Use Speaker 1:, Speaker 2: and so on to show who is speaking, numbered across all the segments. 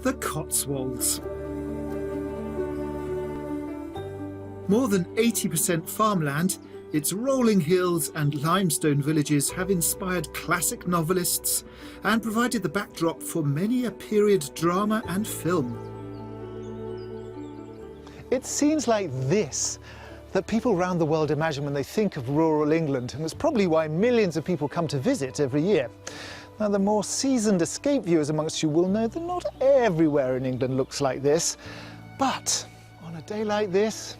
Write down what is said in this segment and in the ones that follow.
Speaker 1: the Cotswolds. More than 80% farmland, its rolling hills and limestone villages have inspired classic novelists and provided the backdrop for many a period drama and film.
Speaker 2: It's scenes like this that people around the world imagine when they think of rural England, and it's probably why millions of people come to visit every year. Now, the more seasoned escape viewers amongst you will know that not everywhere in England looks like this, but on a day like this,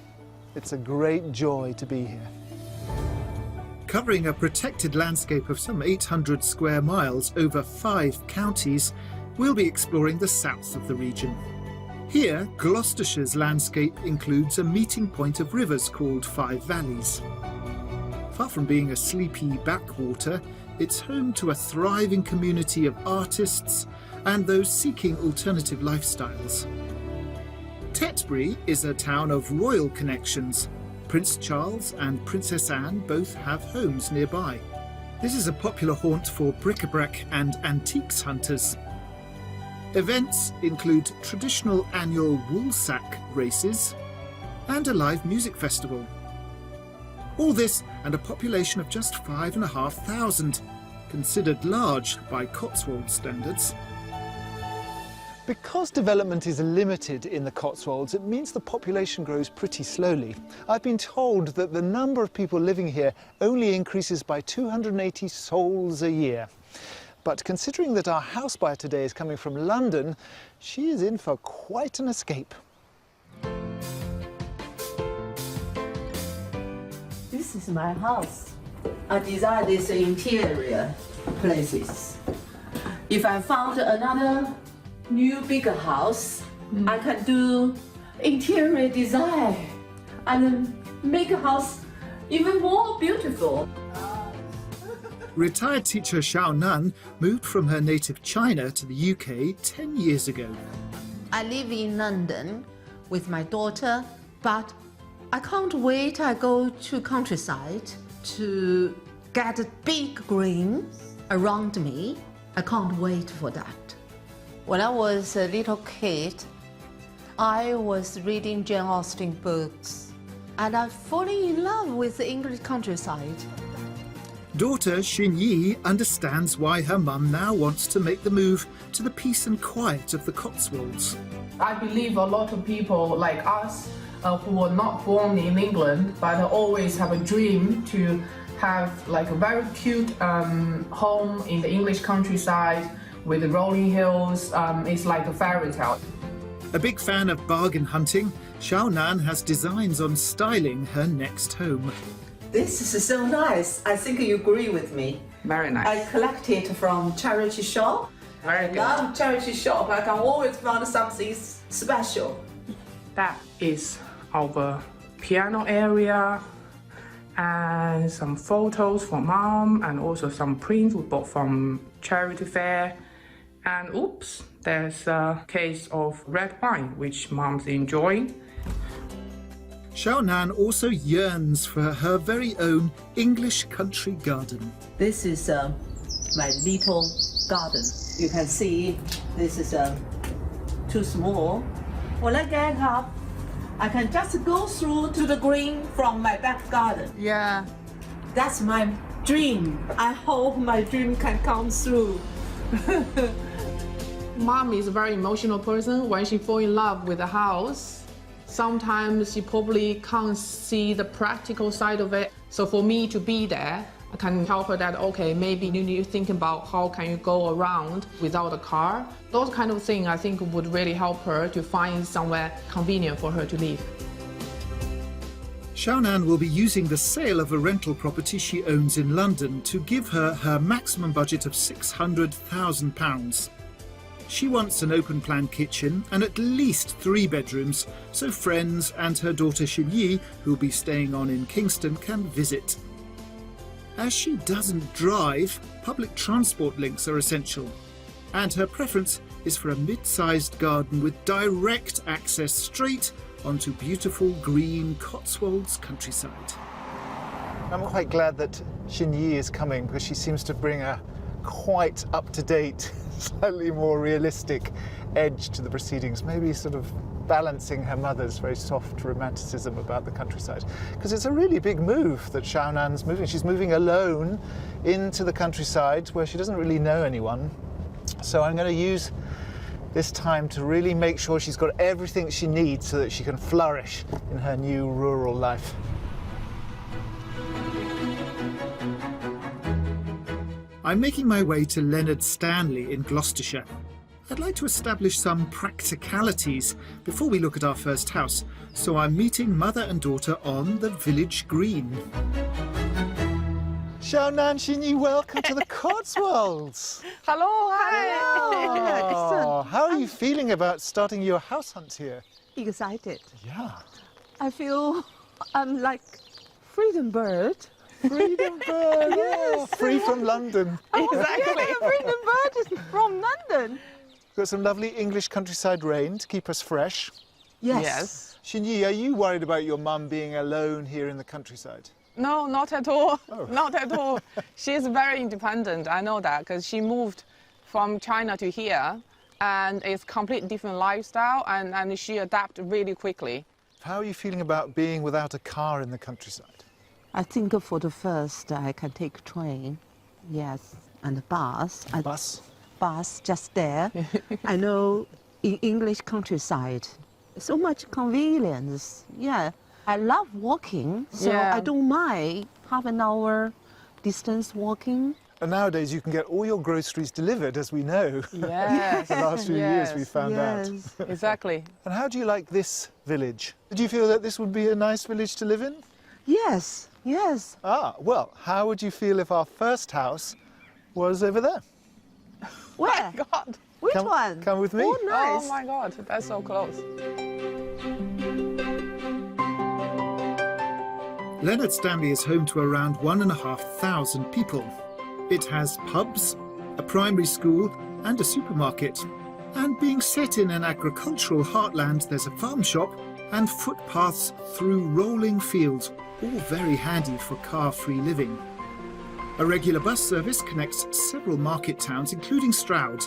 Speaker 2: it's a great joy to be here.
Speaker 1: Covering a protected landscape of some 800 square miles over 5 counties, we'll be exploring the south of the region. Here, Gloucestershire's landscape includes a meeting point of rivers called Five Valleys. Far from being a sleepy backwater, it's home to a thriving community of artists and those seeking alternative lifestyles. Tetbury is a town of royal connections. Prince Charles and Princess Anne both have homes nearby. This is a popular haunt for bric-a-brac and antiques hunters. Events include traditional annual woolsack races and a live music festival. All this and a population of just 5,500, considered large by Cotswold standards.
Speaker 2: Because development is limited in the Cotswolds, it means the population grows pretty slowly. I've been told that the number of people living here only increases by 280 souls a year. But considering that our house buyer today is coming from London, she is in for quite an escape.
Speaker 3: This is my house. I designed these interior places. If I found another new bigger house, I can do interior design and make a house even more beautiful.
Speaker 1: Retired teacher Xiao Nan moved from her native China to the UK 10 years ago.
Speaker 4: I live in London with my daughter, but I can't wait. I go to countryside to get a big green around me. I can't wait for that. When I was a little kid, I was reading Jane Austen books, and I fallen in love with the English countryside.
Speaker 1: Daughter Xin Yi understands why her mum now wants to make the move to the peace and quiet of the Cotswolds.
Speaker 5: I believe a lot of people like us who were not born in England but always have a dream to have like a very cute home in the English countryside with the rolling hills. It's like a fairy tale.
Speaker 1: A big fan of bargain hunting, Xiao Nan has designs on styling her next home.
Speaker 3: This is so nice. I think you agree with me.
Speaker 5: Very nice.
Speaker 3: I collect it from charity shop.
Speaker 5: Very good.
Speaker 3: I love charity shop. I can always find something special.
Speaker 5: That is our piano area and some photos for mom and also some prints we bought from charity fair. And oops, there's a case of red wine which mom's enjoying.
Speaker 1: Xiao Nan also yearns for her very own English country garden.
Speaker 3: This is my little garden. You can see this is too small. When I get up, I can just go through to the green from my back garden.
Speaker 5: Yeah.
Speaker 3: That's my dream. I hope my dream can come through.
Speaker 6: Mom is a very emotional person. When she falls in love with a house, sometimes she probably can't see the practical side of it. So for me to be there, I can help her that, okay, maybe you need to think about how can you go around without a car. Those kind of things I think would really help her to find somewhere convenient for her to live.
Speaker 1: Xiao Nan will be using the sale of a rental property she owns in London to give her her maximum budget of £600,000. She wants an open-plan kitchen and at least 3 bedrooms, so friends and her daughter Xin Yi, who'll be staying on in Kingston, can visit. As she doesn't drive, public transport links are essential, and her preference is for a mid-sized garden with direct access straight onto beautiful green Cotswolds countryside.
Speaker 2: I'm quite glad that Xin Yi is coming because she seems to bring a quite up-to-date, slightly more realistic edge to the proceedings, maybe sort of balancing her mother's very soft romanticism about the countryside. Because it's a really big move that Xiaonan's moving. She's moving alone into the countryside where she doesn't really know anyone. So I'm going to use this time to really make sure she's got everything she needs so that she can flourish in her new rural life.
Speaker 1: I'm making my way to Leonard Stanley in Gloucestershire. I'd like to establish some practicalities before we look at our first house, so I'm meeting mother and daughter on the village green.
Speaker 2: Xiaonan, Xinyi, welcome to the Cotswolds.
Speaker 6: Hello, hi.
Speaker 2: Oh, how are you feeling about starting your house hunt here?
Speaker 4: Excited.
Speaker 2: Yeah.
Speaker 4: I feel I'm like freedom bird.
Speaker 2: Freedom bird,
Speaker 4: Yes.
Speaker 2: free from London.
Speaker 6: Exactly.
Speaker 4: Yeah, freedom bird is from London.
Speaker 2: Got some lovely English countryside rain to keep us fresh.
Speaker 6: Yes.
Speaker 2: Xinyi, are you worried about your mum being alone here in the countryside?
Speaker 6: No, not at all.
Speaker 2: Oh.
Speaker 6: Not at all. She's very independent. I know that because she moved from China to here, and it's completely different lifestyle, and she adapted really quickly.
Speaker 2: How are you feeling about being without a car in the countryside?
Speaker 4: I think for the first I can take train, yes, and bus. Bus just there. I know in English countryside, so much convenience. Yeah, I love walking, so
Speaker 6: Yeah.
Speaker 4: I don't mind half an hour distance walking.
Speaker 2: And nowadays you can get all your groceries delivered, as we know.
Speaker 6: Yes.
Speaker 2: The last few years we found out.
Speaker 4: Yes.
Speaker 6: Exactly.
Speaker 2: And how do you like this village? Did you feel that this would be a nice village to live in?
Speaker 4: Yes, yes.
Speaker 2: Ah, well, how would you feel if our first house was over there?
Speaker 4: Where?
Speaker 6: God.
Speaker 4: Which
Speaker 2: Come-
Speaker 4: one?
Speaker 2: come with me.
Speaker 4: Oh, nice.
Speaker 6: Oh my God, that's so close.
Speaker 1: Leonard Stanley is home to around 1,500 people. It has pubs, a primary school and a supermarket. And being set in an agricultural heartland, there's a farm shop and footpaths through rolling fields, all very handy for car-free living. A regular bus service connects several market towns, including Stroud,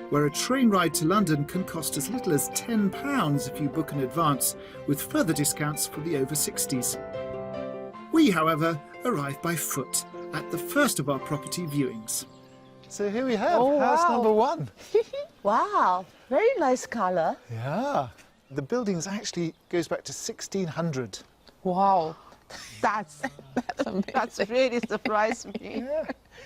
Speaker 1: where a train ride to London can cost as little as £10 if you book in advance, with further discounts for the over 60s. We, however, arrive by foot at the first of our property viewings.
Speaker 2: So here we have
Speaker 6: Oh,
Speaker 2: house
Speaker 6: wow.
Speaker 2: number 1.
Speaker 4: Wow, very nice color.
Speaker 2: Yeah. The buildings actually goes back to 1600.
Speaker 6: Wow.
Speaker 4: That's
Speaker 6: Amazing.
Speaker 4: that's really surprised me.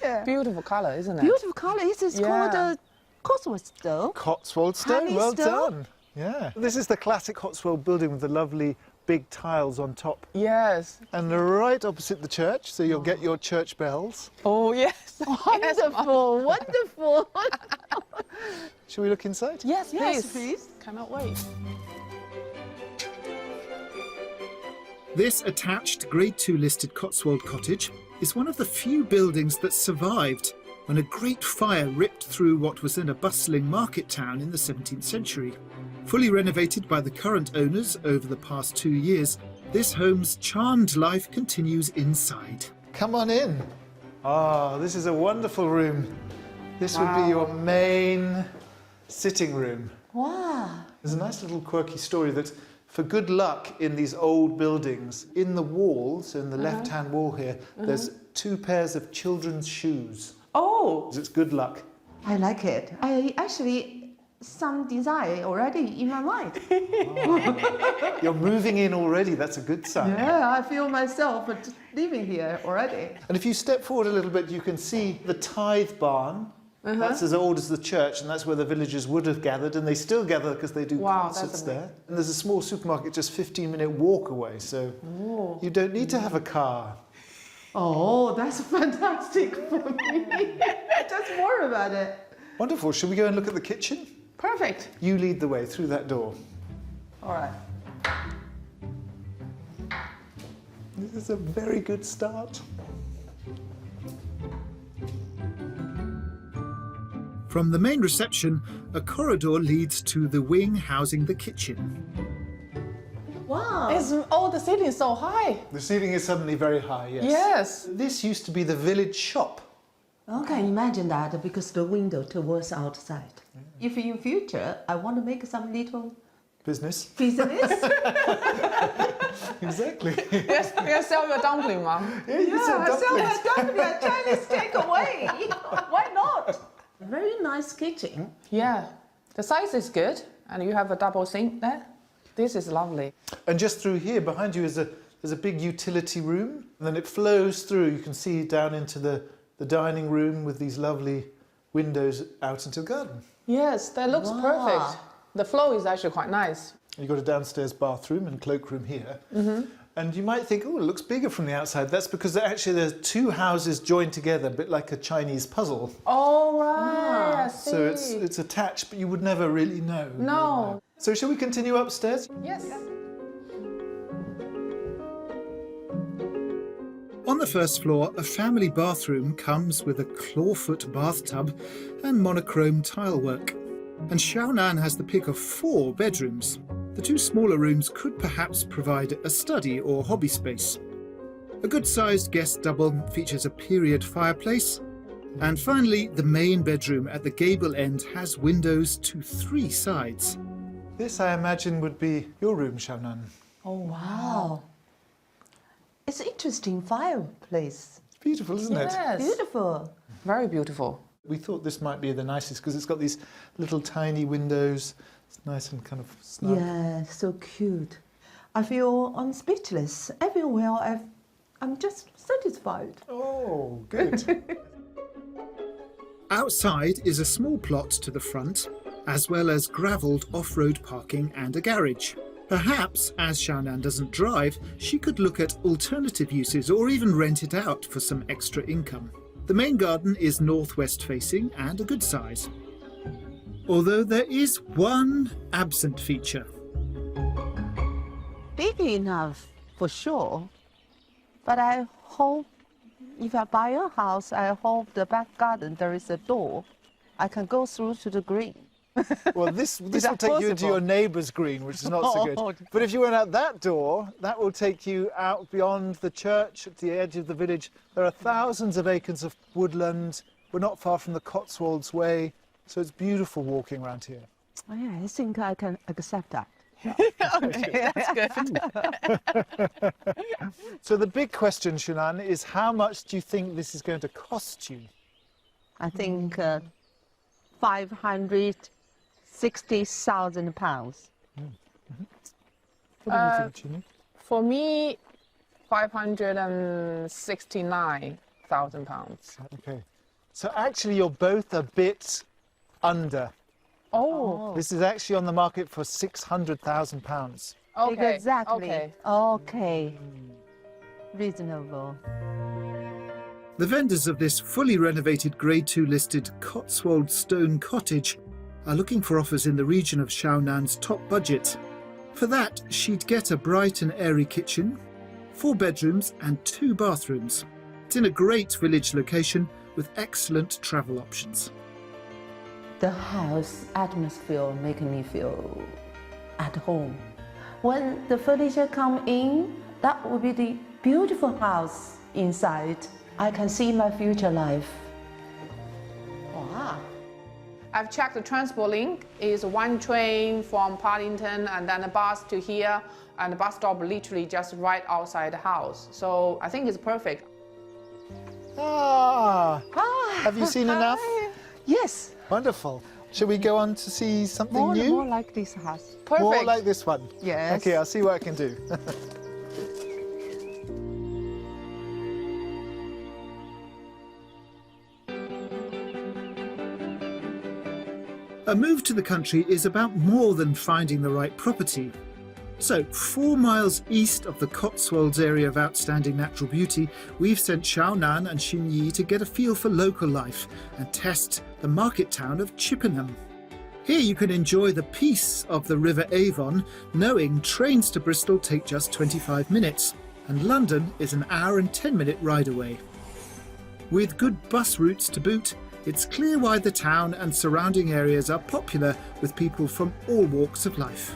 Speaker 4: Yeah.
Speaker 6: Beautiful color, isn't it?
Speaker 4: Beautiful color. It is called
Speaker 6: Yeah.
Speaker 4: Cotswold stone.
Speaker 2: Cotswold stone,
Speaker 4: Honey
Speaker 2: well
Speaker 4: stone?
Speaker 2: done. Yeah. This is the classic Cotswold building with the lovely big tiles on top.
Speaker 6: Yes.
Speaker 2: And right opposite the church, so you'll get your church bells.
Speaker 6: Oh, yes.
Speaker 4: Wonderful, wonderful.
Speaker 2: Shall we look inside?
Speaker 6: Yes, please.
Speaker 4: Yes, please.
Speaker 6: Cannot wait.
Speaker 1: This attached Grade 2 listed Cotswold cottage is one of the few buildings that survived when a great fire ripped through what was then a bustling market town in the 17th century. Fully renovated by the current owners over the past 2 years, this home's charmed life continues inside.
Speaker 2: Come on in. Ah, this is a wonderful room. This would be your main sitting room.
Speaker 4: Wow.
Speaker 2: There's a nice little quirky story that for good luck in these old buildings, in the walls, in the left-hand wall here, there's 2 pairs of children's shoes.
Speaker 6: Oh,
Speaker 2: It's good luck.
Speaker 4: I like it. I actually some design already in my mind.
Speaker 2: You're moving in already, that's a good sign.
Speaker 4: Yeah, I feel myself living here already.
Speaker 2: And if you step forward a little bit, you can see the tithe barn. That's as old as the church, and that's where the villagers would have gathered, and they still gather because they do
Speaker 6: Wow,
Speaker 2: concerts
Speaker 6: that's
Speaker 2: there. And there's a small supermarket just 15-minute walk away, so you don't need to have a car.
Speaker 4: Oh, that's fantastic for me. Just more about it.
Speaker 2: Wonderful. Shall we go and look at the kitchen?
Speaker 6: perfect.
Speaker 2: You lead the way through that door.
Speaker 4: All right.
Speaker 2: This is a very good start.
Speaker 1: From the main reception, a corridor leads to the wing housing the kitchen.
Speaker 4: Wow.
Speaker 6: The ceiling is so high.
Speaker 2: The ceiling is suddenly very high, yes.
Speaker 6: Yes.
Speaker 2: This used to be the village shop.
Speaker 4: I can imagine that because the window towards outside. If in future I want to make some little
Speaker 2: Business.
Speaker 4: business,
Speaker 2: Exactly.
Speaker 6: Yes, you sell your dumpling, Mom.
Speaker 2: Yeah, you sell dumplings.
Speaker 4: definitely a Chinese takeaway. Why not? Very nice kitchen.
Speaker 6: Yeah, the size is good, and you have a double sink there. This is lovely.
Speaker 2: And just through here, behind you, there's a big utility room. And then it flows through. You can see down into the dining room with these lovely windows out into the garden.
Speaker 6: Yes, that looks perfect. The flow is actually quite nice.
Speaker 2: You've got a downstairs bathroom and cloakroom here. And you might think, oh, it looks bigger from the outside. That's because actually there's two houses joined together, a bit like a Chinese puzzle.
Speaker 6: Oh, right, I see.
Speaker 2: So it's attached, but you would never really know.
Speaker 6: No.
Speaker 2: So shall we continue upstairs?
Speaker 6: Yes.
Speaker 1: On the first floor, a family bathroom comes with a clawfoot bathtub and monochrome tilework. And Xiaonan has the pick of 4 bedrooms. The 2 smaller rooms could perhaps provide a study or hobby space. A good-sized guest double features a period fireplace. And finally, the main bedroom at the gable end has windows to 3 sides.
Speaker 2: This, I imagine, would be your room, Xiaonan.
Speaker 4: Oh wow! It's an interesting fireplace.
Speaker 2: It's beautiful, isn't it?
Speaker 6: Yes.
Speaker 4: Beautiful.
Speaker 6: Very beautiful.
Speaker 2: We thought this might be the nicest because it's got these little tiny windows. It's nice and kind of snug.
Speaker 4: Yeah, so cute. I feel speechless. Everywhere I'm just satisfied.
Speaker 2: Oh, good.
Speaker 1: Outside is a small plot to the front, as well as gravelled off-road parking and a garage. Perhaps, as Xiaonan doesn't drive, she could look at alternative uses or even rent it out for some extra income. The main garden is northwest facing and a good size. Although there is one absent feature.
Speaker 4: Big enough for sure, but I hope if I buy a house, I hope the back garden there is a door. I can go through to the green.
Speaker 2: Well, this will
Speaker 4: that
Speaker 2: take you into
Speaker 4: possible?
Speaker 2: your neighbour's green, which is not so
Speaker 4: Oh.
Speaker 2: good. But if you went out that door, that will take you out beyond the church at the edge of the village. There are thousands of acres of woodland. We're not far from the Cotswolds Way, so it's beautiful walking around here.
Speaker 4: Oh, yeah, I think I can accept that.
Speaker 6: Okay, that's good.
Speaker 2: So the big question, Xiaonan, is how much do you think this is going to cost you?
Speaker 4: I think 560,000 pounds.
Speaker 2: What do you think, Chini?
Speaker 6: For me, £569,000.
Speaker 2: Okay. So actually you're both a bit under.
Speaker 6: Oh,
Speaker 2: This is actually on the market for £600,000.
Speaker 6: okay.
Speaker 4: Exactly.
Speaker 6: Okay.
Speaker 4: Okay. Reasonable.
Speaker 1: The vendors of this fully renovated Grade 2 listed Cotswold stone cottage are looking for offers in the region of Xiaonan's top budget. For that, she'd get a bright and airy kitchen, 4 bedrooms and 2 bathrooms. It's in a great village location with excellent travel options.
Speaker 4: The house atmosphere make me feel at home. When the furniture come in, that will be the beautiful house inside. I can see my future life. Wow.
Speaker 6: I've checked the transport link. Is 1 train from Paddington and then a bus to here, and the bus stop literally just right outside the house. So I think it's perfect.
Speaker 2: Have you seen enough?
Speaker 4: Yes,
Speaker 2: Wonderful. Shall we go on to see something new?
Speaker 4: more like this house.
Speaker 6: Perfect.
Speaker 2: More like this one?
Speaker 4: Yes.
Speaker 2: Okay, I'll see what I can do.
Speaker 1: A move to the country is about more than finding the right property. So, 4 miles east of the Cotswolds area of outstanding natural beauty, we've sent Xiaonan and Xinyi to get a feel for local life and test the market town of Chippenham. Here you can enjoy the peace of the River Avon, knowing trains to Bristol take just 25 minutes, and London is an hour and 10-minute ride away. With good bus routes to boot, it's clear why the town and surrounding areas are popular with people from all walks of life.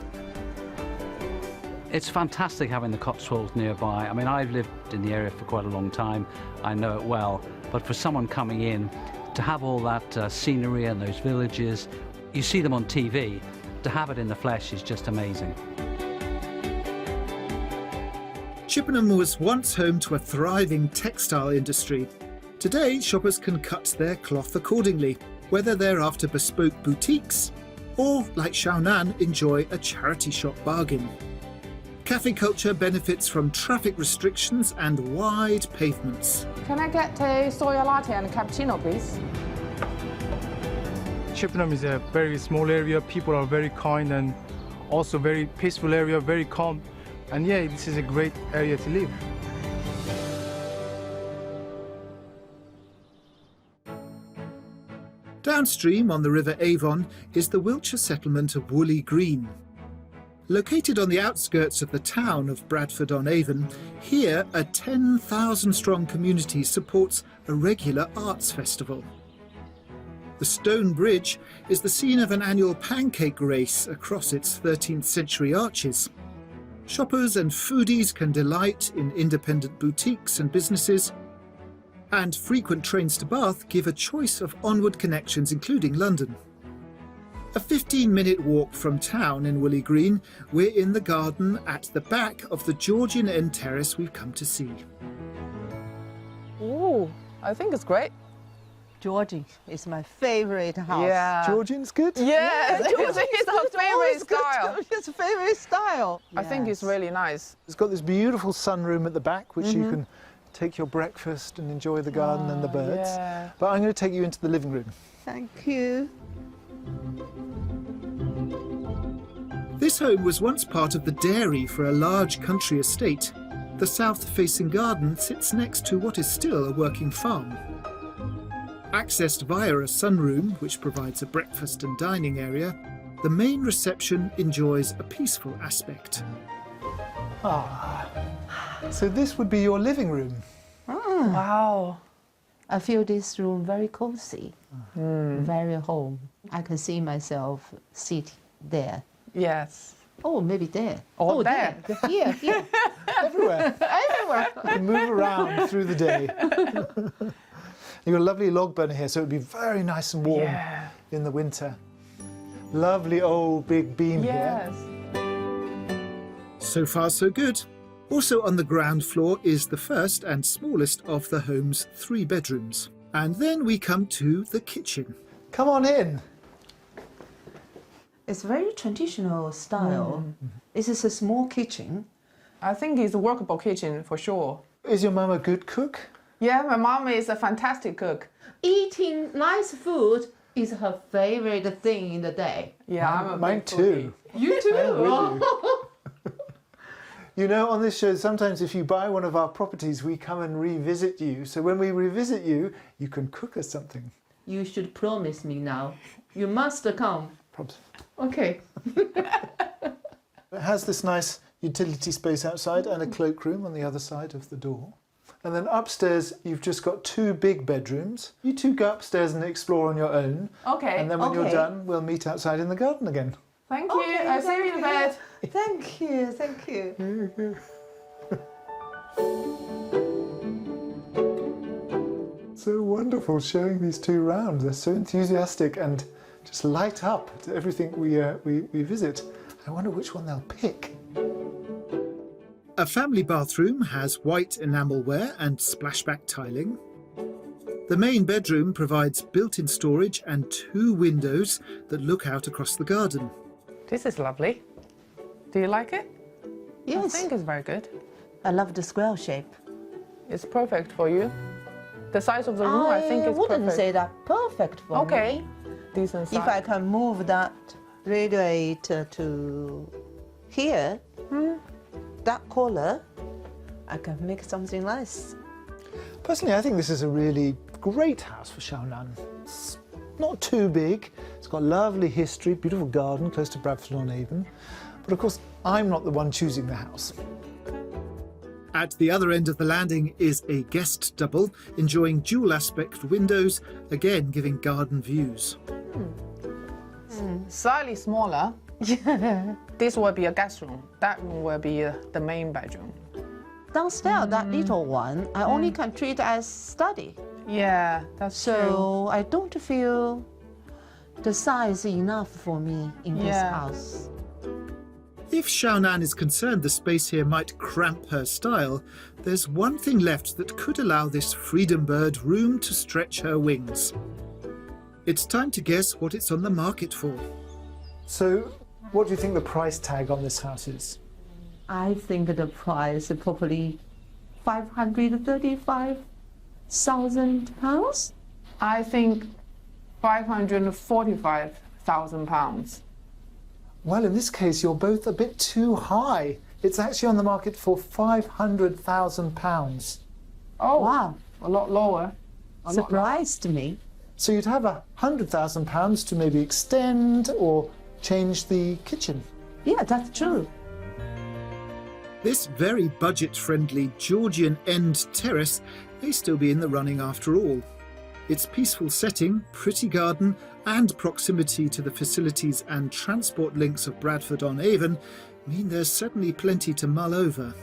Speaker 7: It's fantastic having the Cotswolds nearby. I mean, I've lived in the area for quite a long time. I know it well. But for someone coming in, to have all that scenery and those villages, you see them on TV, to have it in the flesh is just amazing.
Speaker 1: Chippenham was once home to a thriving textile industry. Today, shoppers can cut their cloth accordingly, whether they're after bespoke boutiques or, like Xiaonan, enjoy a charity shop bargain. Cafe culture benefits from traffic restrictions and wide pavements.
Speaker 6: Can I get a soy latte and a cappuccino, please?
Speaker 8: Chippenham is a very small area. People are very kind and also very peaceful area, very calm. And yeah, this is a great area to live.
Speaker 1: Downstream on the River Avon is the Wiltshire settlement of Woolly Green. Located on the outskirts of the town of Bradford-on-Avon, here a 10,000-strong community supports a regular arts festival. The Stone Bridge is the scene of an annual pancake race across its 13th century arches. Shoppers and foodies can delight in independent boutiques and businesses, and frequent trains to Bath give a choice of onward connections, including London. A 15-minute walk from town in Woolly Green, we're in the garden at the back of the Georgian end terrace we've come to see.
Speaker 6: Ooh, I think it's great.
Speaker 3: Georgie is my favorite house.
Speaker 6: Yeah.
Speaker 2: Georgian's good?
Speaker 6: Yes, Georgie is her favorite style.
Speaker 3: His favorite style.
Speaker 6: I think it's really nice.
Speaker 2: It's got this beautiful sunroom at the back, which you can take your breakfast and enjoy the garden and the birds.
Speaker 6: Yeah.
Speaker 2: But I'm going to take you into the living room.
Speaker 3: Thank you.
Speaker 1: This home was once part of the dairy for a large country estate. The south-facing garden sits next to what is still a working farm. Accessed via a sunroom, which provides a breakfast and dining area, the main reception enjoys a peaceful aspect.
Speaker 2: So this would be your living room.
Speaker 6: Wow.
Speaker 4: I feel this room very cozy, very home. I can see myself sitting there.
Speaker 6: Yes.
Speaker 4: Oh, maybe there.
Speaker 6: Oh, there.
Speaker 4: Here, here.
Speaker 2: Everywhere.
Speaker 4: Everywhere.
Speaker 2: You can move around through the day. You've got a lovely log burner here, so it would be very nice and warm in the winter. Lovely old big beam here.
Speaker 6: Yes.
Speaker 1: So far, so good. Also on the ground floor is the first and smallest of the home's 3 bedrooms. And then we come to the kitchen.
Speaker 2: Come on in.
Speaker 4: It's very traditional style. This is a small kitchen.
Speaker 6: I think it's a workable kitchen for sure.
Speaker 2: Is your mum a good cook?
Speaker 6: Yeah, my mom is a fantastic cook.
Speaker 4: Eating nice food is her favorite thing in the day.
Speaker 6: Yeah, I'm a
Speaker 2: Mine
Speaker 6: big
Speaker 2: too.
Speaker 4: You too?
Speaker 2: You know, on this show, sometimes if you buy one of our properties, we come and revisit you. So when we revisit you, you can cook us something.
Speaker 4: You should promise me now. You must come.
Speaker 2: Promise.
Speaker 4: Okay.
Speaker 2: It has this nice utility space outside and a cloakroom on the other side of the door. And then upstairs, you've just got 2 big bedrooms. You 2 go upstairs and explore on your own.
Speaker 6: Okay.
Speaker 2: And then when you're
Speaker 4: Okay.
Speaker 2: done, we'll meet outside in the garden again.
Speaker 6: Thank you. I'll see you in bed.
Speaker 3: Thank you. Thank you.
Speaker 2: So wonderful showing these 2 round. They're so enthusiastic and just light up to everything we visit. I wonder which one they'll pick.
Speaker 1: A family bathroom has white enamelware and splashback tiling. The main bedroom provides built-in storage and 2 windows that look out across the garden.
Speaker 6: This is lovely. Do you like it?
Speaker 4: Yes.
Speaker 6: I think it's very good.
Speaker 4: I love the square shape.
Speaker 6: It's perfect for you. The size of the room, I think it's
Speaker 4: wouldn't
Speaker 6: perfect.
Speaker 4: say that perfect for
Speaker 6: Okay.
Speaker 4: me.
Speaker 6: Decent size.
Speaker 3: If I can move that radiator to here, that corner, I can make something nice.
Speaker 2: Personally, I think this is a really great house for Xiaonan. It's not too big. It's got lovely history, beautiful garden close to Bradford-on-Avon. But of course, I'm not the one choosing the house.
Speaker 1: At the other end of the landing is a guest double, enjoying dual aspect windows, again giving garden views.
Speaker 6: Slightly smaller. This will be a guest room. That room will be the main bedroom.
Speaker 4: Downstairs, that little one, I only can treat as study.
Speaker 6: Yeah, that's true.
Speaker 4: So I don't feel the size enough for me in this
Speaker 6: Yeah.
Speaker 4: house.
Speaker 1: If Xiaonan is concerned the space here might cramp her style, there's one thing left that could allow this freedom bird room to stretch her wings. It's time to guess what it's on the market for.
Speaker 2: So, what do you think the price tag on this house is?
Speaker 4: I think the price is probably £535,000.
Speaker 6: I think £545,000.
Speaker 2: Well, in this case, you're both a bit too high. It's actually on the market for £500,000.
Speaker 6: Oh,
Speaker 4: Wow,
Speaker 6: a lot lower.
Speaker 4: surprised me.
Speaker 2: So you'd have £100,000 to maybe extend or change the kitchen.
Speaker 4: Yeah, that's true.
Speaker 1: This very budget-friendly Georgian end terrace may still be in the running after all. Its peaceful setting, pretty garden and proximity to the facilities and transport links of Bradford-on-Avon mean there's certainly plenty to mull over.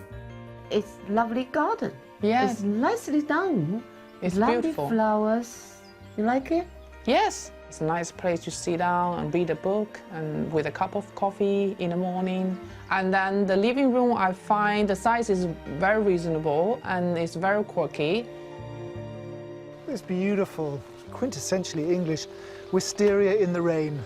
Speaker 4: It's lovely garden.
Speaker 6: Yes.
Speaker 4: It's nicely done.
Speaker 6: It's
Speaker 4: lovely
Speaker 6: beautiful.
Speaker 4: flowers. You like it?
Speaker 6: Yes. It's a nice place to sit down and read a book and with a cup of coffee in the morning. And then the living room, I find the size is very reasonable and it's very quirky.
Speaker 2: This beautiful, quintessentially English wisteria in the rain.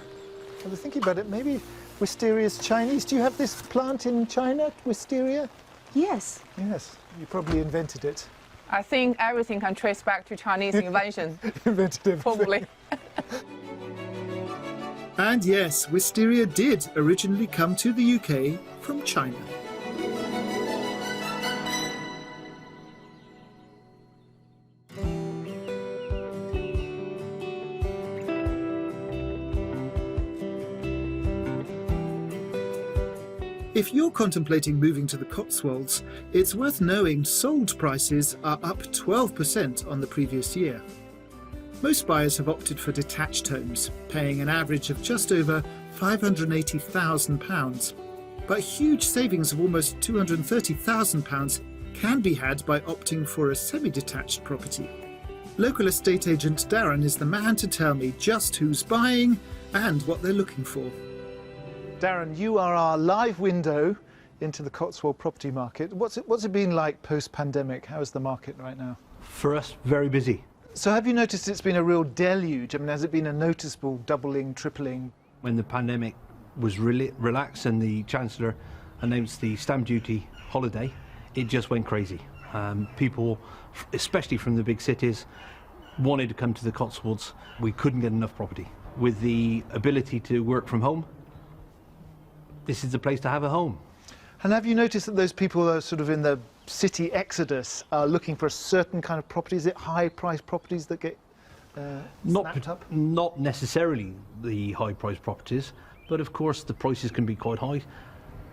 Speaker 2: I was thinking about it, maybe wisteria's Chinese. Do you have this plant in China, wisteria?
Speaker 4: Yes.
Speaker 2: Yes, you probably invented it.
Speaker 6: I think everything can trace back to Chinese invention,
Speaker 2: Invented it.
Speaker 6: probably.
Speaker 1: And yes, wisteria did originally come to the UK from China. If you're contemplating moving to the Cotswolds, it's worth knowing sold prices are up 12% on the previous year. Most buyers have opted for detached homes, paying an average of just over £580,000. But huge savings of almost £230,000 can be had by opting for a semi-detached property. Local estate agent Darren is the man to tell me just who's buying and what they're looking for.
Speaker 2: Darren, you are our live window into the Cotswold property market. What's it been like post-pandemic? How is the market right now?
Speaker 9: For us, very busy.
Speaker 2: So have you noticed it's been a real deluge? I mean, has it been a noticeable doubling, tripling?
Speaker 9: When the pandemic was relaxed and the Chancellor announced the stamp duty holiday, it just went crazy. People, especially from the big cities, wanted to come to the Cotswolds. We couldn't get enough property. With the ability to work from home, this is the place to have a home.
Speaker 2: And have you noticed that those people are sort of in the city exodus are looking for a certain kind of property? Is it high-priced properties that get snapped up?
Speaker 9: Not necessarily the high-priced properties, but of course the prices can be quite high.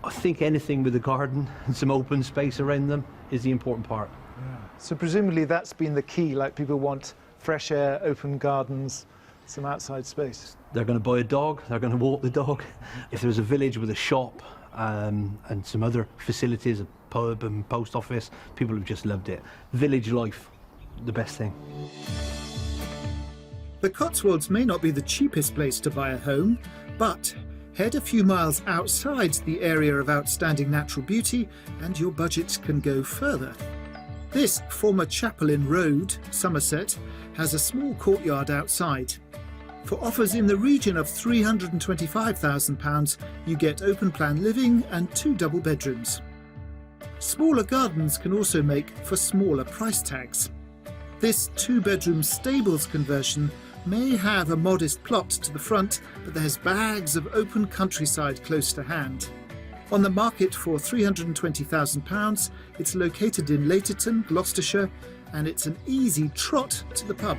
Speaker 9: I think anything with a garden and some open space around them is the important part.
Speaker 2: Yeah. So presumably that's been the key, like people want fresh air, open gardens, some outside space.
Speaker 9: They're going to buy a dog, they're going to walk the dog. If there's a village with a shop and some other facilities, a pub and post office, people have just loved it. Village life, the best thing.
Speaker 1: The Cotswolds may not be the cheapest place to buy a home, but head a few miles outside the area of outstanding natural beauty and your budget can go further. This former Chapel Inn Road, Somerset, has a small courtyard outside. For offers in the region of £325,000, you get open-plan living and 2 double bedrooms. Smaller gardens can also make for smaller price tags. This 2-bedroom stables conversion may have a modest plot to the front, but there's bags of open countryside close to hand. On the market for £320,000, it's located in Laterton, Gloucestershire, and it's an easy trot to the pub.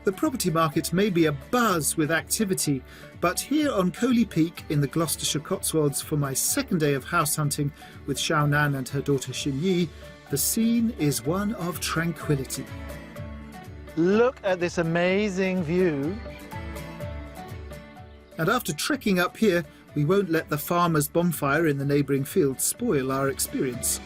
Speaker 1: The property market may be abuzz with activity, but here on Coley Peak in the Gloucestershire Cotswolds for my second day of house hunting with Xiaonan and her daughter Xinyi, the scene is one of tranquility.
Speaker 2: Look at this amazing view.
Speaker 1: And after trekking up here, we won't let the farmer's bonfire in the neighbouring field spoil our experience.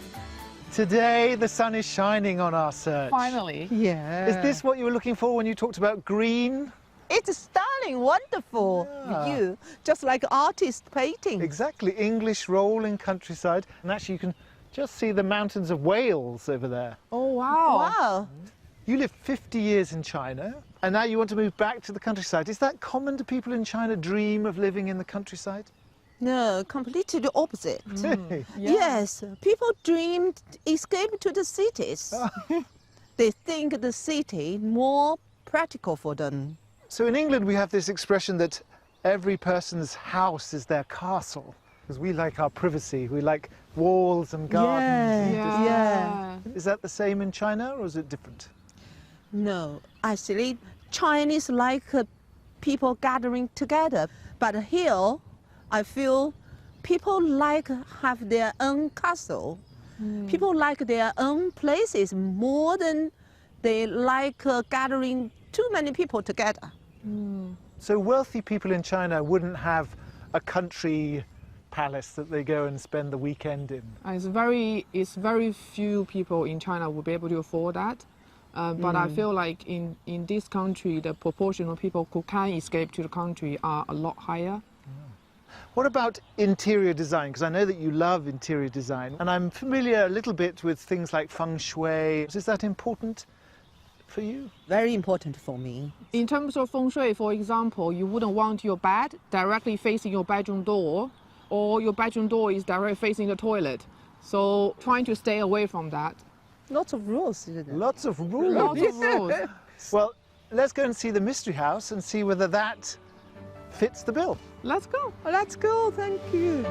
Speaker 2: Today, the sun is shining on our search.
Speaker 6: Finally.
Speaker 10: Yeah.
Speaker 2: Is this what you were looking for when you talked about green?
Speaker 10: It's stunning, wonderful view, just like artist painting.
Speaker 2: Exactly, English rolling countryside. And actually, you can just see the mountains of Wales over there.
Speaker 6: Oh, wow.
Speaker 10: Wow.
Speaker 2: You lived 50 years in China, and now you want to move back to the countryside. Is that common? Do people in China dream of living in the countryside?
Speaker 10: No, completely the opposite.
Speaker 2: Really?
Speaker 10: Yes, people dream escape to the cities. They think the city more practical for them.
Speaker 2: So in England, we have this expression that every person's house is their castle, because we like our privacy. We like walls and gardens.
Speaker 10: Yeah.
Speaker 2: Is that the same in China, or is it different?
Speaker 10: No, actually, Chinese like people gathering together. But here, I feel people like have their own castle. People like their own places more than they like gathering too many people together.
Speaker 2: So wealthy people in China wouldn't have a country palace that they go and spend the weekend in.
Speaker 6: It's very few people in China will be able to afford that. But I feel like in this country, the proportion of people who can escape to the country are a lot higher.
Speaker 2: What about interior design? Because I know that you love interior design, and I'm familiar a little bit with things like feng shui. Is that important for you?
Speaker 10: Very important for me.
Speaker 6: In terms of feng shui, for example, you wouldn't want your bed directly facing your bedroom door, or your bedroom door is directly facing the toilet. So trying to stay away from that.
Speaker 10: Lots of rules, isn't it?
Speaker 2: Lots of rules.
Speaker 6: Lots of rules.
Speaker 2: Well, let's go and see the mystery house and see whether that fits the bill.
Speaker 6: Let's go.
Speaker 10: Let's go, thank you.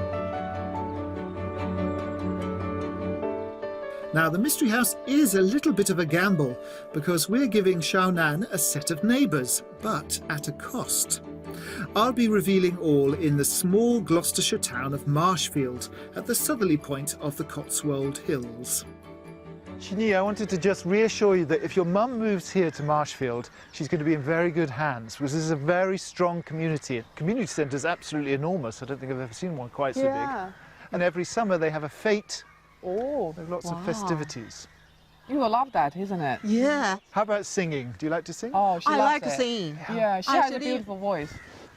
Speaker 1: Now, the mystery house is a little bit of a gamble because we're giving Xiaonan a set of neighbours, but at a cost. I'll be revealing all in the small Gloucestershire town of Marshfield at the southerly point of the Cotswold Hills.
Speaker 2: Shini, I wanted to just reassure you that if your mum moves here to Marshfield, she's going to be in very good hands, because this is a very strong community. The community centre is absolutely enormous. I don't think I've ever seen one quite so big. And every summer they have a fete.
Speaker 6: Oh,
Speaker 2: They have lots of festivities.
Speaker 6: you will love that, isn't it?
Speaker 10: Yeah,
Speaker 2: How about singing? Do you like to sing?
Speaker 6: Oh, she
Speaker 10: I
Speaker 6: loves
Speaker 10: like
Speaker 6: it.
Speaker 10: singing.
Speaker 6: Yeah, she has a
Speaker 10: Actually-
Speaker 6: beautiful voice.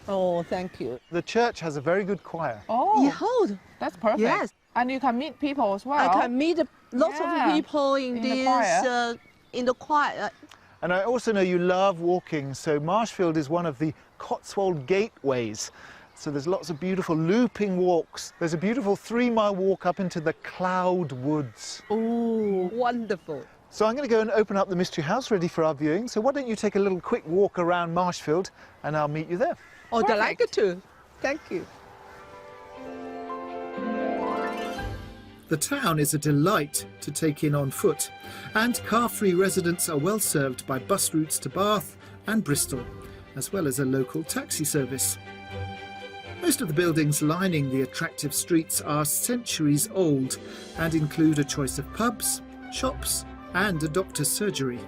Speaker 10: Oh, thank you.
Speaker 2: The church has a very good choir.
Speaker 6: Oh,
Speaker 10: Yeah, hold.
Speaker 6: that's perfect.
Speaker 10: Yes.
Speaker 6: And you can meet people as well.
Speaker 10: I can meet lots
Speaker 6: Yeah,
Speaker 10: of people in
Speaker 6: the
Speaker 10: this
Speaker 6: choir.
Speaker 10: in the choir.
Speaker 2: And I also know you love walking, so Marshfield is one of the Cotswold gateways. So there's lots of beautiful looping walks. There's a beautiful 3-mile walk up into the Cloud Woods.
Speaker 10: Oh, wonderful.
Speaker 2: So I'm going to go and open up the mystery house ready for our viewing. So why don't you take a little quick walk around Marshfield and I'll meet you there.
Speaker 10: Oh,
Speaker 6: Perfect.
Speaker 10: delighted to. Thank you.
Speaker 1: The town is a delight to take in on foot, and car-free residents are well served by bus routes to Bath and Bristol, as well as a local taxi service. Most of the buildings lining the attractive streets are centuries old and include a choice of pubs, shops and a doctor's surgery.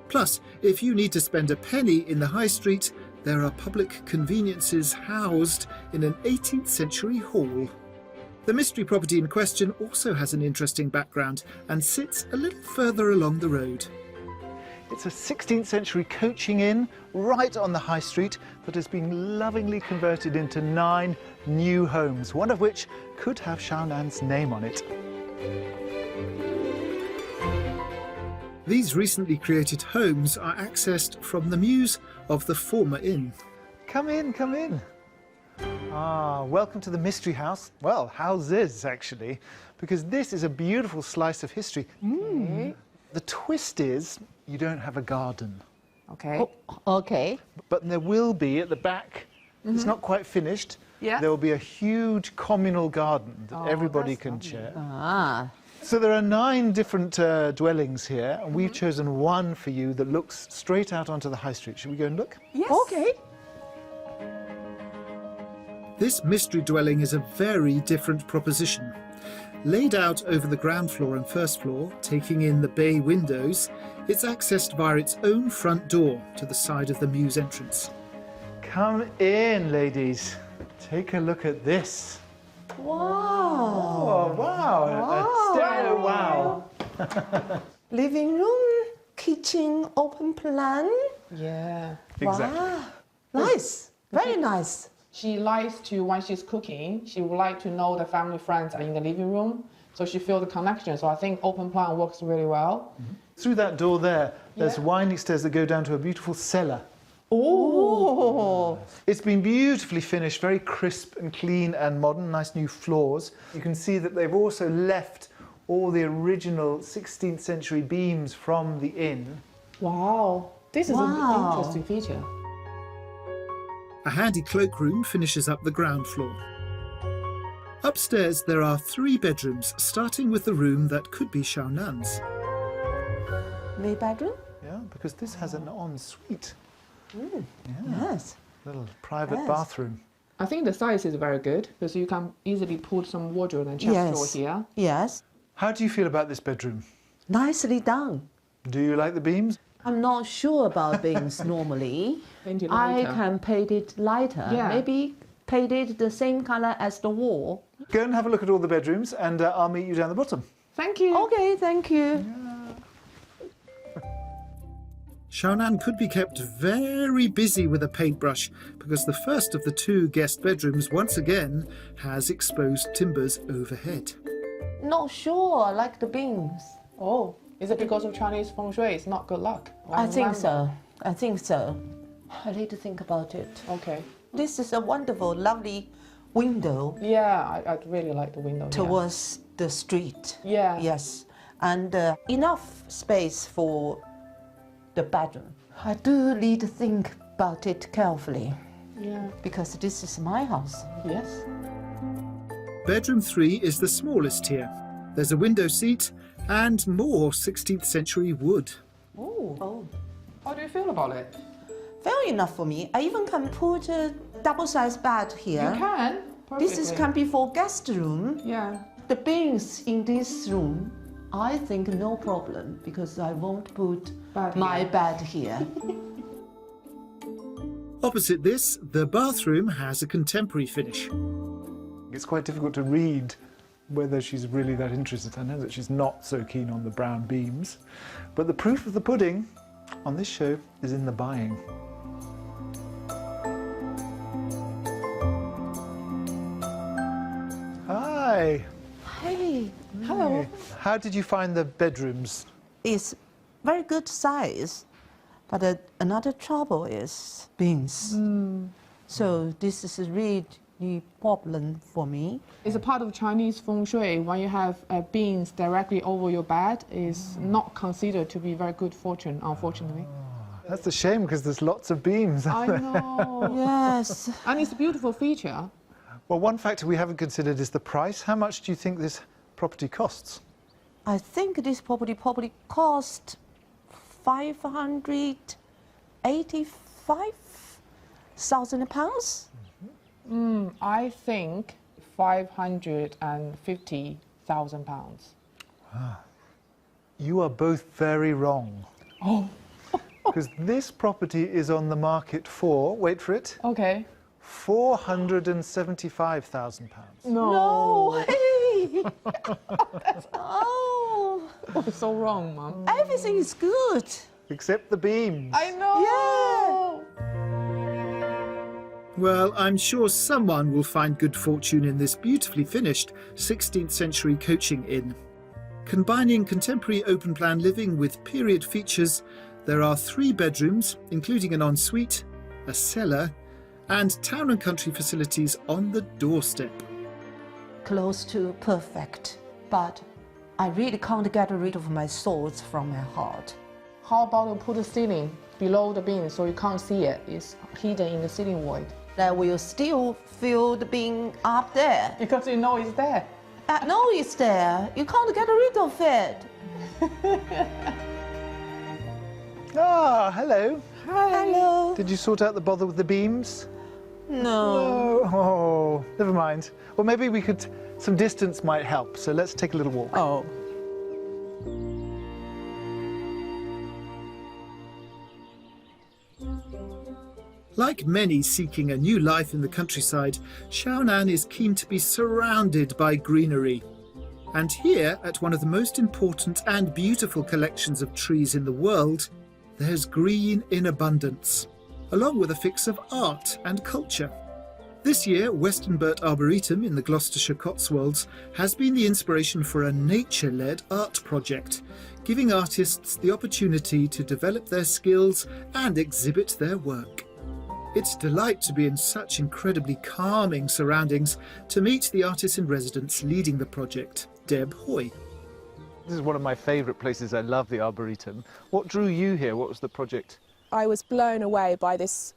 Speaker 1: Plus, if you need to spend a penny in the high street, there are public conveniences housed in an 18th century hall. The mystery property in question also has an interesting background and sits a little further along the road.
Speaker 2: It's a 16th century coaching inn right on the high street that has been lovingly converted into 9 new homes, one of which could have Xiaonan's name on it.
Speaker 1: These recently created homes are accessed from the mews of the former inn.
Speaker 2: Come in, come in. Ah, welcome to the mystery house. Well, houses actually, because this is a beautiful slice of history. The twist is you don't have a garden,
Speaker 6: Okay.
Speaker 10: Okay.
Speaker 2: but there will be at the back. It's not quite finished.
Speaker 6: Yeah.
Speaker 2: There will be a huge communal garden that everybody
Speaker 6: that's
Speaker 2: can
Speaker 6: lovely.
Speaker 2: share.
Speaker 10: Ah.
Speaker 2: So there are 9 different dwellings here, and we've chosen one for you that looks straight out onto the high street. Should we go and look?
Speaker 6: Yes.
Speaker 10: Okay.
Speaker 1: This mystery dwelling is a very different proposition. Laid out over the ground floor and first floor, taking in the bay windows, it's accessed via its own front door to the side of the mews entrance.
Speaker 2: Come in, ladies. Take a look at this.
Speaker 10: Wow.
Speaker 2: Oh, wow. A stereo wow.
Speaker 10: Living room, kitchen, open plan.
Speaker 6: Yeah.
Speaker 2: Exactly.
Speaker 10: Wow. Nice. Very nice.
Speaker 6: She likes to, when she's cooking, she would like to know the family friends are in the living room, so she feels the connection. So I think open plan works really well.
Speaker 2: Through that door there, there's
Speaker 6: Yeah.
Speaker 2: winding stairs that go down to a beautiful cellar.
Speaker 10: Oh.
Speaker 2: It's been beautifully finished, very crisp and clean and modern, nice new floors. You can see that they've also left all the original 16th century beams from the inn.
Speaker 6: Wow. This is an
Speaker 10: Wow.
Speaker 6: interesting feature.
Speaker 1: A handy cloakroom finishes up the ground floor. Upstairs there are 3 bedrooms, starting with the room that could be Xiaonan's.
Speaker 10: Main bedroom?
Speaker 2: Yeah, because this has an ensuite.
Speaker 10: Yes.
Speaker 2: Little private
Speaker 10: Yes.
Speaker 2: bathroom.
Speaker 6: I think the size is very good because you can easily put some wardrobe and chest drawer
Speaker 10: Yes.
Speaker 6: here.
Speaker 10: Yes.
Speaker 2: How do you feel about this bedroom?
Speaker 10: Nicely done.
Speaker 2: Do you like the beams?
Speaker 10: I'm not sure about beams normally.
Speaker 6: Paint it
Speaker 10: I
Speaker 6: lighter.
Speaker 10: can paint it lighter.
Speaker 6: Yeah.
Speaker 10: Maybe paint it the same color as the wall.
Speaker 2: Go and have a look at all the bedrooms and I'll meet you down the bottom.
Speaker 6: Thank you.
Speaker 10: Okay, thank you.
Speaker 1: Xiaonan could be kept very busy with a paintbrush because the first of the 2 guest bedrooms once again has exposed timbers overhead.
Speaker 10: Not sure. I like the beams.
Speaker 6: Oh, is it because of Chinese feng shui? It's not good luck.
Speaker 10: I think
Speaker 6: remember.
Speaker 10: so. I think so. I need to think about it.
Speaker 6: Okay.
Speaker 10: This is a wonderful, lovely window
Speaker 6: Yeah, I really like the window.
Speaker 10: towards the street.
Speaker 6: Yeah.
Speaker 10: Yes, and enough space for the bedroom. I do need to think about it carefully
Speaker 6: Yeah.
Speaker 10: because this is my house.
Speaker 6: Yes.
Speaker 1: Bedroom 3 is the smallest here. There's a window seat and more 16th century wood.
Speaker 10: Oh,
Speaker 6: How do you feel about it?
Speaker 10: fair enough for me. I even can put a double-sized bed here.
Speaker 6: You can.
Speaker 10: This is
Speaker 6: Perfectly.
Speaker 10: can be for guest room.
Speaker 6: Yeah.
Speaker 10: The beams in this room, I think no problem because I won't put
Speaker 6: Bed
Speaker 10: my
Speaker 6: here.
Speaker 10: bed here.
Speaker 1: Opposite this, the bathroom has a contemporary finish.
Speaker 2: It's quite difficult to read whether she's really that interested. I know that she's not so keen on the brown beams, but the proof of the pudding on this show is in the buying. Hi.
Speaker 10: Hey,
Speaker 6: Hello.
Speaker 2: How did you find the bedrooms?
Speaker 10: it's very good size, but another trouble is beams. So this is a really problem for me.
Speaker 6: It's a part of Chinese feng shui. When you have beans directly over your bed, is not considered to be very good fortune, unfortunately.
Speaker 2: That's a shame because there's lots of beams.
Speaker 6: I know.
Speaker 10: Yes,
Speaker 6: And it's a beautiful feature.
Speaker 2: Well, one factor we haven't considered is the price. How much do you think this property costs?
Speaker 10: I think this property probably cost 585,000 pounds.
Speaker 6: I think £550,000.
Speaker 2: You are both very wrong.
Speaker 6: Oh.
Speaker 2: Because this property is on the market for, wait for it,
Speaker 6: Okay.
Speaker 2: £475,000.
Speaker 10: No way! Oh,
Speaker 6: Oh, so wrong, Mum.
Speaker 10: everything is good.
Speaker 2: Except the beams.
Speaker 6: I know.
Speaker 1: Well, I'm sure someone will find good fortune in this beautifully finished 16th century coaching inn. Combining contemporary open-plan living with period features, there are 3 bedrooms, including an ensuite, a cellar, and town and country facilities on the doorstep.
Speaker 10: Close to perfect, but I really can't get rid of my thoughts from my heart.
Speaker 6: How about you put a ceiling below the beam so you can't see it? It's hidden in the ceiling void.
Speaker 10: That will still feel the being up there.
Speaker 6: Because you know it's there.
Speaker 10: I know it's there. You can't get rid of it.
Speaker 2: Ah, hello.
Speaker 10: Hello.
Speaker 2: Did you sort out the bother with the beams?
Speaker 10: No.
Speaker 2: Oh, never mind. Well, maybe we could, some distance might help, so let's take a little walk.
Speaker 10: Oh.
Speaker 1: Like many seeking a new life in the countryside, Xiaonan is keen to be surrounded by greenery. And here, at one of the most important and beautiful collections of trees in the world, there's green in abundance, along with a fix of art and culture. This year, Westonbirt Arboretum in the Gloucestershire Cotswolds has been the inspiration for a nature-led art project, giving artists the opportunity to develop their skills and exhibit their work. It's a delight to be in such incredibly calming surroundings to meet the artist in residence leading the project, Deb Hoy.
Speaker 2: This is one of my favourite places. I love the Arboretum. What drew you here? What was the project?
Speaker 11: I was blown away by this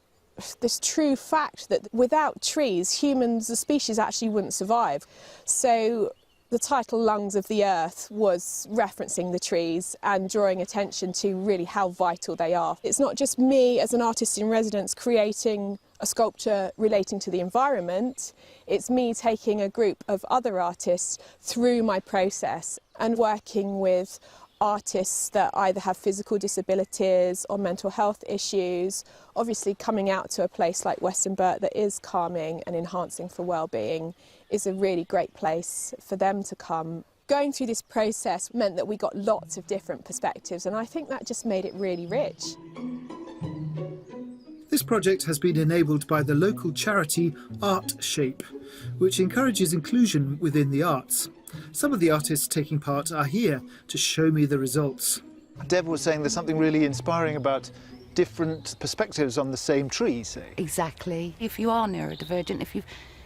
Speaker 11: true fact that without trees, humans, the species actually wouldn't survive. So the title Lungs of the Earth was referencing the trees and drawing attention to really how vital they are. It's not just me as an artist in residence creating a sculpture relating to the environment, it's me taking a group of other artists through my process and working with artists that either have physical disabilities or mental health issues. Obviously, coming out to a place like Westonbirt that is calming and enhancing for well-being is a really great place for them to come. Going through this process meant that we got lots of different perspectives, and I think that just made it really rich.
Speaker 1: This project has been enabled by the local charity Art Shape, which encourages inclusion within the arts. Some of the artists taking part are here to show me the results.
Speaker 2: Deb was saying there's something really inspiring about different perspectives on the same tree, say.
Speaker 12: Exactly. If you are neurodivergent,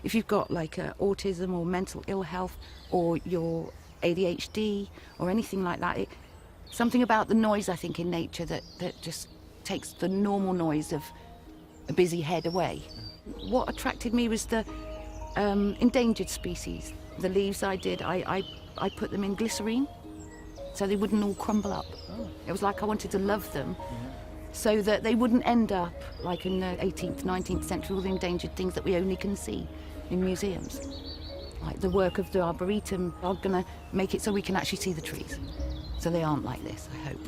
Speaker 12: if you've got like autism or mental ill health or your ADHD or anything like that, something about the noise, I think, in nature that just takes the normal noise of a busy head away. What attracted me was the endangered species. The leaves I did, I put them in glycerine so they wouldn't all crumble up. Oh. It was like I wanted to love them so that they wouldn't end up like in the 18th, 19th century, all the endangered things that we only can see in museums. Like the work of the Arboretum are going to make it so we can actually see the trees. So they aren't like this, I hope.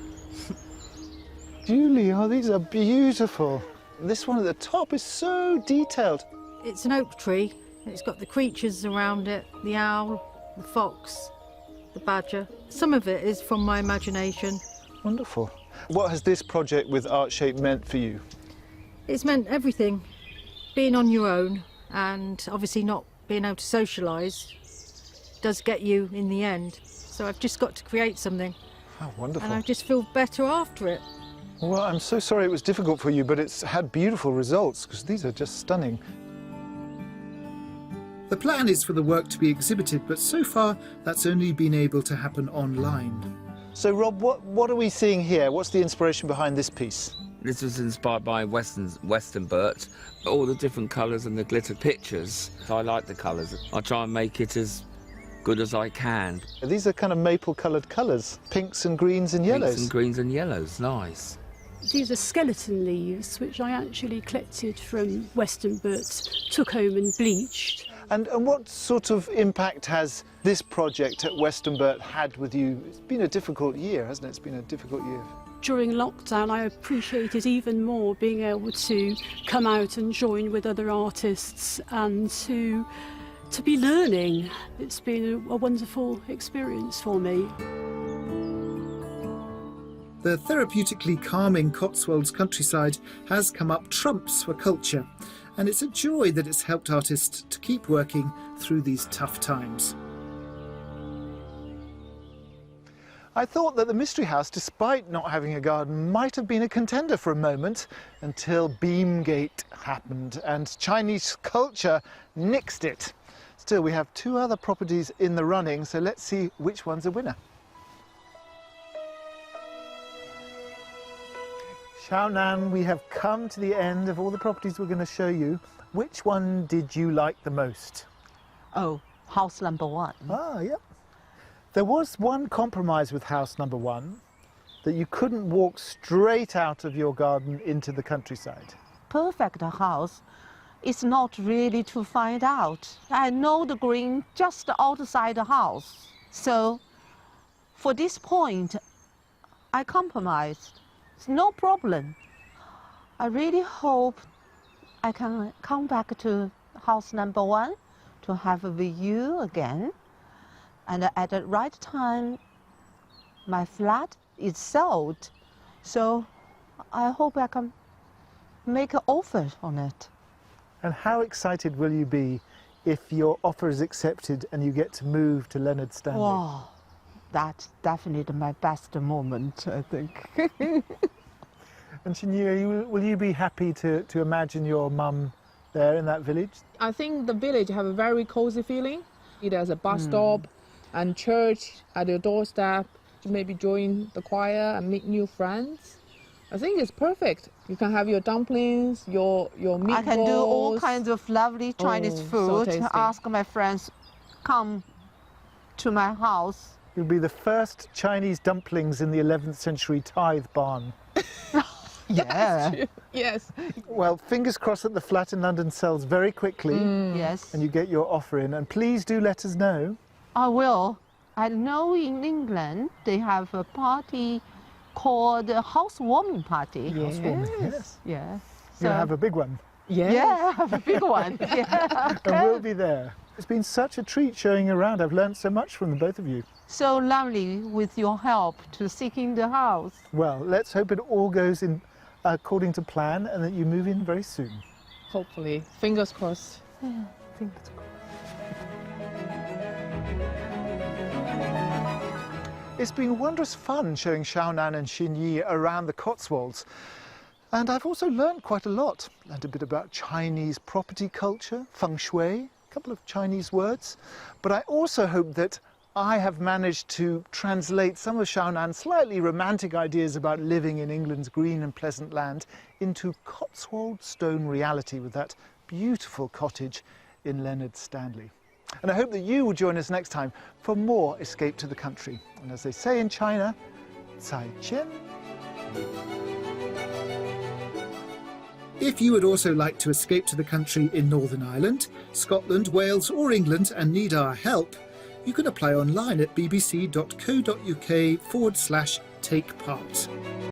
Speaker 2: Julie, oh, these are beautiful. This one at the top is so detailed.
Speaker 13: It's an oak tree. It's got the creatures around it, the owl, the fox, the badger. Some of it is from my imagination.
Speaker 2: Wonderful. What has this project with Art Shape meant for you?
Speaker 13: It's meant everything. Being on your own and obviously not being able to socialise does get you in the end. So I've just got to create something.
Speaker 2: Oh, wonderful.
Speaker 13: And I just feel better after it.
Speaker 2: Well, I'm so sorry it was difficult for you, but it's had beautiful results because these are just stunning.
Speaker 1: The plan is for the work to be exhibited, but so far that's only been able to happen online.
Speaker 2: So, Rob, what are we seeing here? What's the inspiration behind this piece?
Speaker 14: This was inspired by Westonbirt, all the different colours and the glitter pictures. I like the colours. I try and make it as good as I can.
Speaker 2: These are kind of maple-coloured colours, pinks and greens and yellows.
Speaker 14: Pinks and greens and yellows, nice.
Speaker 15: These are skeleton leaves, which I actually collected from Westonbirt, took home and bleached.
Speaker 2: And what sort of impact has this project at Westonbirt had with you? It's been a difficult year, hasn't it? It's been a difficult year.
Speaker 15: During lockdown, I appreciated even more being able to come out and join with other artists and to be learning. It's been a wonderful experience for me.
Speaker 1: The therapeutically calming Cotswolds countryside has come up trumps for culture, and it's a joy that it's helped artists to keep working through these tough times.
Speaker 2: I thought that the Mystery House, despite not having a garden, might have been a contender for a moment until Beamgate happened and Chinese culture nixed it. Still, we have two other properties in the running, so let's see which one's a winner. Xiaonan, we have come to the end of all the properties we're going to show you. Which one did you like the most?
Speaker 10: Oh, house number 1.
Speaker 2: Ah, yep. There was one compromise with house number 1, that you couldn't walk straight out of your garden into the countryside.
Speaker 10: Perfect house is not really to find out. I know the green just outside the house. So for this point, I compromised. It's no problem. I really hope I can come back to house number 1 to have a view again. And at the right time, my flat is sold. So I hope I can make an offer on it.
Speaker 2: And how excited will you be if your offer is accepted and you get to move to Leonard Stanley?
Speaker 10: Wow, that's definitely my best moment, I think.
Speaker 2: And Xinyi, will you be happy to imagine your mum there in that village?
Speaker 6: I think the village have a very cozy feeling. There's a bus stop and church at your doorstep. Maybe join the choir and make new friends. I think it's perfect. You can have your dumplings, your meatballs.
Speaker 10: I can do all kinds of lovely Chinese food.
Speaker 6: So tasty.
Speaker 10: Ask my friends, come to my house.
Speaker 2: You'll be the first Chinese dumplings in the 11th century tithe barn.
Speaker 10: Yeah.
Speaker 6: Yes.
Speaker 2: Well, fingers crossed that the flat in London sells very quickly.
Speaker 10: Yes.
Speaker 2: And you get your offer in. And please do let us know.
Speaker 10: I will. I know in England they have a party called a housewarming party.
Speaker 2: Housewarming, yes.
Speaker 10: Yeah.
Speaker 2: You'll have a big one.
Speaker 10: Yeah, I have a big one. Yeah.
Speaker 2: And we'll be there. It's been such a treat showing you around. I've learned so much from the both of you.
Speaker 10: So lovely with your help to seeking the house.
Speaker 2: Well, let's hope it all goes in according to plan and that you move in very soon.
Speaker 6: Hopefully. Fingers crossed.
Speaker 10: Yeah, fingers crossed.
Speaker 2: It's been wondrous fun showing Xiaonan and Xinyi around the Cotswolds. And I've also learned quite a lot. Learned a bit about Chinese property culture, feng shui, a couple of Chinese words. But I also hope that I have managed to translate some of Xiaonan's slightly romantic ideas about living in England's green and pleasant land into Cotswold stone reality with that beautiful cottage in Leonard Stanley. And I hope that you will join us next time for more Escape to the Country. And as they say in China, 再见.
Speaker 1: If you would also like to escape to the country in Northern Ireland, Scotland, Wales or England and need our help, you can apply online at bbc.co.uk/take part.